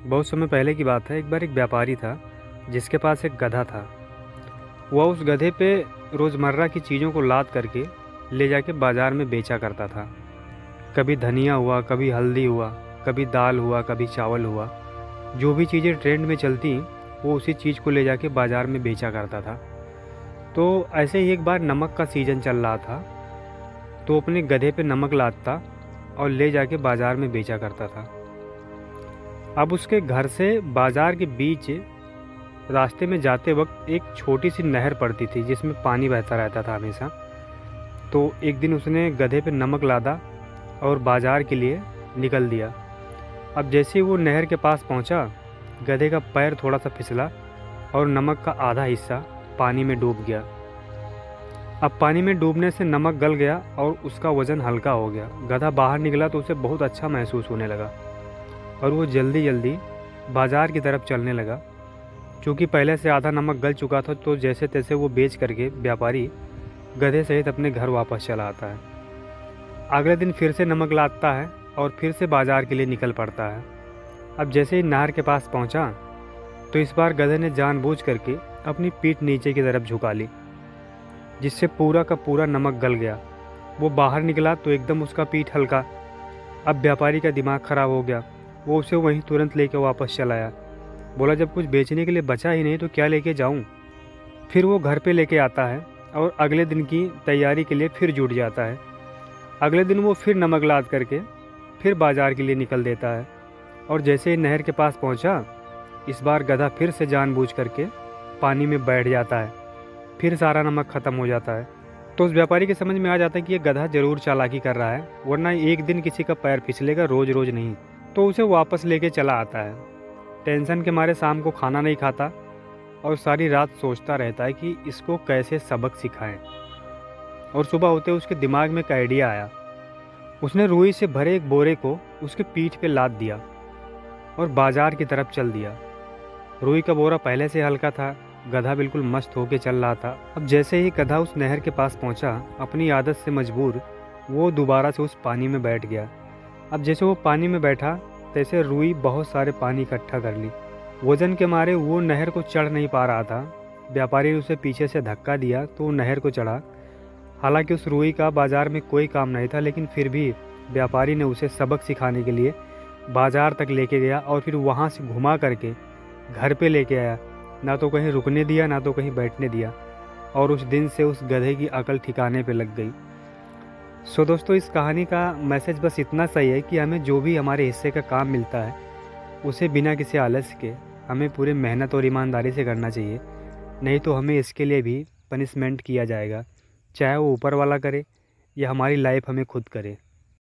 बहुत समय पहले की बात है। एक बार एक व्यापारी था जिसके पास एक गधा था। वह उस गधे पे रोज़मर्रा की चीज़ों को लाद करके ले जाके बाज़ार में बेचा करता था। कभी धनिया हुआ, कभी हल्दी हुआ, कभी दाल हुआ, कभी चावल हुआ। जो भी चीज़ें ट्रेंड में चलती वो उसी चीज़ को ले जाके बाज़ार में बेचा करता था। तो ऐसे ही एक बार नमक का सीज़न चल रहा था, तो अपने गधे पे नमक लादता और ले जाके बाज़ार में बेचा करता था। अब उसके घर से बाज़ार के बीच रास्ते में जाते वक्त एक छोटी सी नहर पड़ती थी जिसमें पानी बहता रहता था हमेशा। तो एक दिन उसने गधे पे नमक लादा और बाज़ार के लिए निकल दिया। अब जैसे ही वो नहर के पास पहुंचा, गधे का पैर थोड़ा सा फिसला और नमक का आधा हिस्सा पानी में डूब गया। अब पानी में डूबने से नमक गल गया और उसका वज़न हल्का हो गया। गधा बाहर निकला तो उसे बहुत अच्छा महसूस होने लगा और वो जल्दी जल्दी बाज़ार की तरफ चलने लगा। चूँकि पहले से आधा नमक गल चुका था, तो जैसे तैसे वो बेच करके व्यापारी गधे सहित अपने घर वापस चला आता है। अगले दिन फिर से नमक लादता है और फिर से बाज़ार के लिए निकल पड़ता है। अब जैसे ही नहर के पास पहुंचा, तो इस बार गधे ने जानबूझ करके अपनी पीठ नीचे की तरफ झुका ली, जिससे पूरा का पूरा नमक गल गया। वो बाहर निकला तो एकदम उसका पीठ हल्का। अब व्यापारी का दिमाग ख़राब हो गया। वो उसे वहीं तुरंत लेकर वापस चला आया। बोला, जब कुछ बेचने के लिए बचा ही नहीं तो क्या लेके जाऊं। फिर वो घर पे लेके आता है और अगले दिन की तैयारी के लिए फिर जुट जाता है। अगले दिन वो फिर नमक लाद करके फिर बाज़ार के लिए निकल देता है और जैसे ही नहर के पास पहुंचा, इस बार गधा फिर से जानबूझ करके पानी में बैठ जाता है। फिर सारा नमक ख़त्म हो जाता है। तो उस व्यापारी के समझ में आ जाता है कि ये गधा ज़रूर चालाकी कर रहा है, वरना एक दिन किसी का पैर फिसलेगा, रोज़ रोज़ नहीं। तो उसे वापस लेके चला आता है। टेंशन के मारे शाम को खाना नहीं खाता और सारी रात सोचता रहता है कि इसको कैसे सबक सिखाएं। और सुबह होते उसके दिमाग में एक आइडिया आया। उसने रुई से भरे एक बोरे को उसके पीठ पे लाद दिया और बाजार की तरफ चल दिया। रुई का बोरा पहले से हल्का था, गधा बिल्कुल मस्त होके चल रहा था। अब जैसे ही गधा उस नहर के पास पहुंचा, अपनी आदत से मजबूर वो दोबारा से उस पानी में बैठ गया। अब जैसे वो पानी में बैठा, तैसे रुई बहुत सारे पानी इकट्ठा कर ली। वजन के मारे वो नहर को चढ़ नहीं पा रहा था। व्यापारी ने उसे पीछे से धक्का दिया तो वो नहर को चढ़ा। हालांकि उस रुई का बाजार में कोई काम नहीं था, लेकिन फिर भी व्यापारी ने उसे सबक सिखाने के लिए बाजार तक लेके गया और फिर वहाँ से घुमा करके घर पे लेके आया। ना तो कहीं रुकने दिया, ना तो कहीं बैठने दिया। और उस दिन से उस गधे की अकल ठिकाने पे लग गई। सो दोस्तों, इस कहानी का मैसेज बस इतना सही है कि हमें जो भी हमारे हिस्से का काम मिलता है उसे बिना किसी आलस्य के हमें पूरे मेहनत और ईमानदारी से करना चाहिए। नहीं तो हमें इसके लिए भी पनिशमेंट किया जाएगा, चाहे वो ऊपर वाला करे या हमारी लाइफ हमें खुद करे।